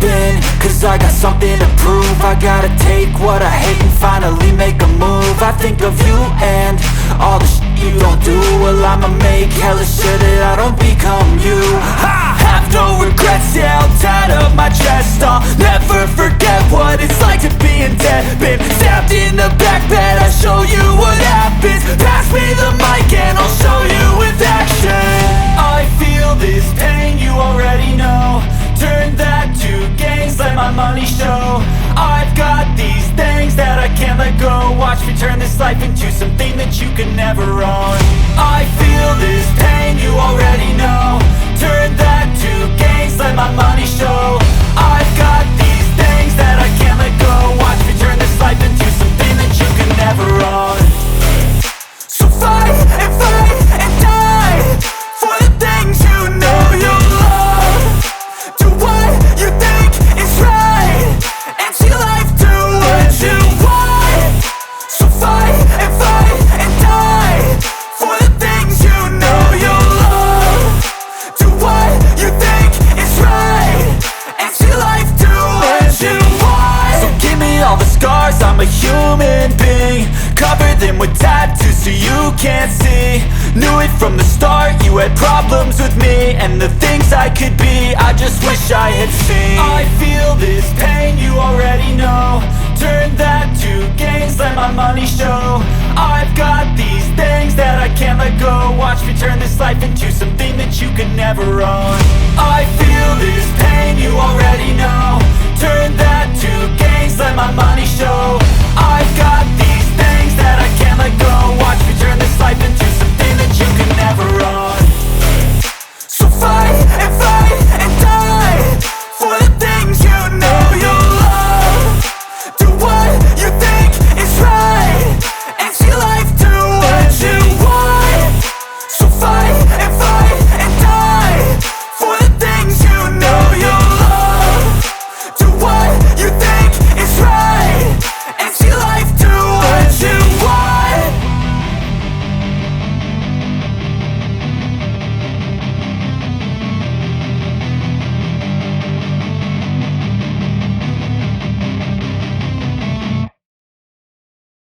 been, cause I got something to prove. I gotta take what I hate and finally make a move. I think of you and all the shit you don't do. Well, I'ma make hella sure that I don't become you. I have no regrets, yeah, I'll tie up my chest. I'll never forget what it's like to be in debt. Been stabbed in the back bed, I'll show you what happens. Pass me the mic and I'll show you with action. I feel this pain, you already know. Turn that to gains, let my money show. I've got these things that I can't let go. Watch me turn this life into something that you can never own. I feel this pain, you already know. Turn that to gains, let my money show. I've got these things that I can't let go. Watch me turn this life into something that you can never own. So fight and die for the things you know you love. Do what you think is right and see life do what you want. So fight and die for the things you know you love. Do what you think is right and see life do what you want. So give me all the scars, I'm a human being. Cover them with tattoos so you can't see. Knew it from the start, you had problems with me and the things I could be, I just wish I had seen. I feel this pain, you already know. Turn that to gains, let my money show. I've got these things that I can't let go. Watch me turn this life into something that you can never own. I feel this pain, you already know. Turn that to gains, let my money show.